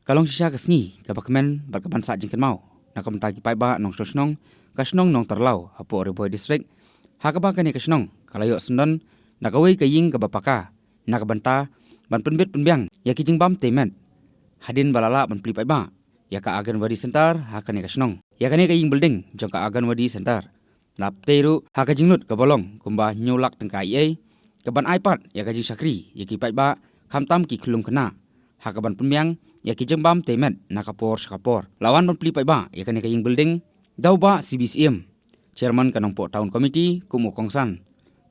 Kalong sisa kesni kabakmen berkeban sak jengken mau nakam tagi pai ba nong sosnong kasnong nong terlau hapo Riboy distrik hakaba kani kasnong kalayo sendon nakawai kaying kabapaka nakabanta ban penbet penbiang ya kijing bam temen hadin balala ban pli pai ba ya ka agan wadi sentar hakani kasnong ya kani kaying building jong ka agan wadi sentar lap teru hakajing lut kabolong kumba nyolak tengkai ai kaban ipad ya kajing sakri ya ki pai ba khamtam ki khulum kena hakaban penbiang ya kijeng bam temet nakapor sakapor lawan ban pli pai ba ya kani kaying building dauba CBCM chairman kanong po town committee kumu kongsan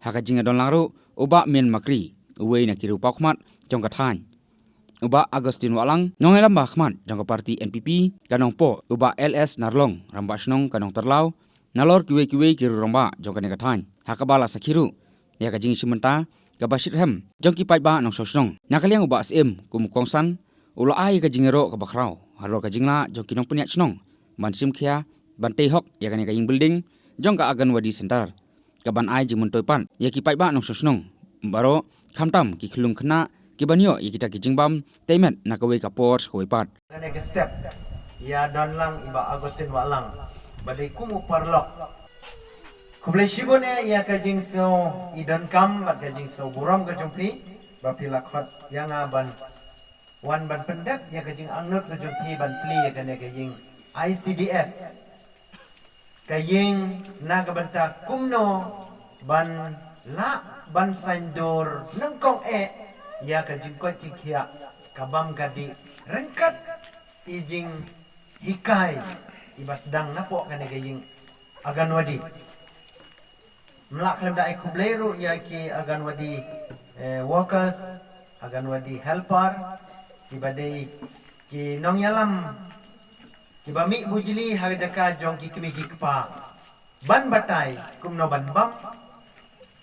hakajing adon langru uba men makri uwei na kiru pakmat jong kathan uba Agustin Walang nongelam bahmat jong ka parti NPP kanong po uba LS Narlong ramba snong kanong terlau nalor kiwe kiru ramba jong kani kathan hakabala sakhiru ya kajing simenta kabashit hem jong ki pai ba nong sosnong nakaliang uba SM kum kongsan ulo ai ka jingero ka bakrau halo ka jingla jong kinong peniat snong ban sim khia ban tei hok ya kani kaying building jong ka agan wadi center ka ban ai jimun toipan ya ki pai ba nong sosnong baro khamtam ki khulung khna ki banyo ya kita ki jingbam temet nakawei ka por skoi pat kani ka step ya don lang iba Agustin Walang badai kumu parlok kublai shibone ya kajing so idon kam bat kajing so buram ka jumpi bapila khot yang aban wan ban pendap ya kajing angnut ka jumpi ban pli ya kane kajing ICDS kajing na kabanta kumno ban la ban sandor nengkong ya kajing ko tikia kabam kadi rengkat ijing hikai iba sedang napo kane kajing agan wadi melak lem dai kubleru ya ki agan wadi workers agan wadi helper ki badai ki nong yalam ki bami bujli harjaka jong ki kimi ki kpa ban batai kumno ban bam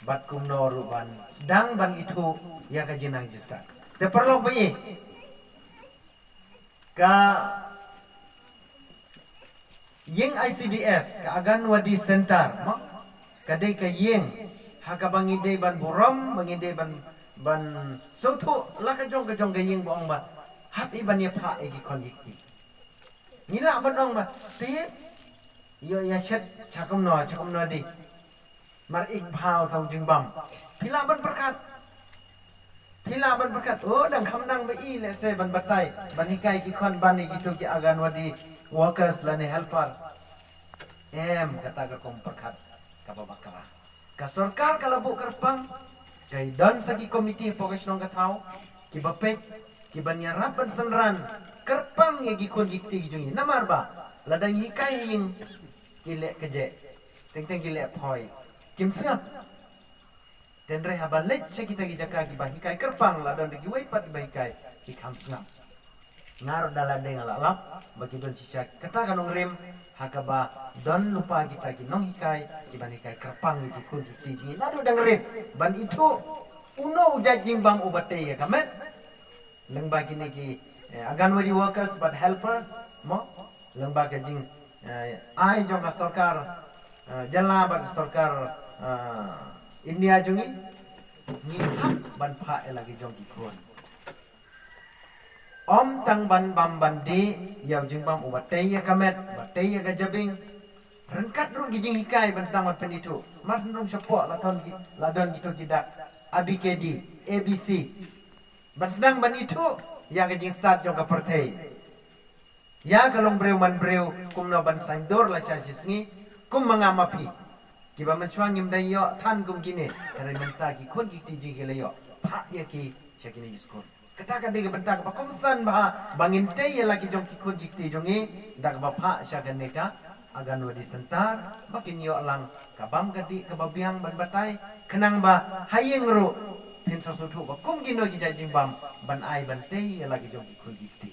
bat kumno ruban sedang ban itu ya ka jinang jista te perlu bayi ka yeng ICDS ka agan wadi center mak kadai ka yeng haka bangide ban buram bangide ban sautu la ka jong ka yeng bong ba hap iban ya pha egi konjikti nila ban ong ba te yo ya chat chakum no di mar ik phao thau jing bam pila ban berkat oh dang kham nang ba i le se ban batai ban hikai ki khon ban ki to ki agan wadi workers la ne helper kata ka kom berkat kababakara ka sarkar kalabuk kerpang kay don sagi komite pokes nong katao ki bapet ki banyarap ban senran kerpang yagi kon gikti jungi namar ba ladang hikai ying kile keje teng kile phoi kim siap tenre habalet se kita gijaka ki bahikai kerpang ladang digi waipat bahikai ki kam siap ngar daladeng alalap bagi don sisa kata kanong rem hakaba don lupa kita ki nong hikai ki ban hikai kerpang ki kun ki ni nadu dang rem ban itu uno jajing bang ubate ya kamet lengba kini ki agan wadi workers but helpers mo lengba ka jing ai jong ka sarkar jala ba sarkar India jungi ni hak ban pha lagi jong ki kun om tang ban bam bandi yaw jing bam ubate ya kamet bate ya ka jabing rengkat ru gijing hikai ban sangat penditu mas ndong support la don gitu kita ABKD ABC ban sedang ban itu ya gijing start jong ka partai ya kalong breu kum no ban sandor la chancisngi kum mangamapi kiba mencuang ngim dai yo than kum kini kare menta ki kon ki tiji ki le yo pha ya ki chakini iskon katakan dia bentak apa komsan bah bangin teh ya lagi jong kikun jikti jongi dak bapa syakan neka agan wadi sentar makin yo alang kabam gadi kababiang ban batai kenang ba hayeng ro pin sosutu ba kum gino ki jajing bam ban ai ban teh ya lagi jong kikun jikti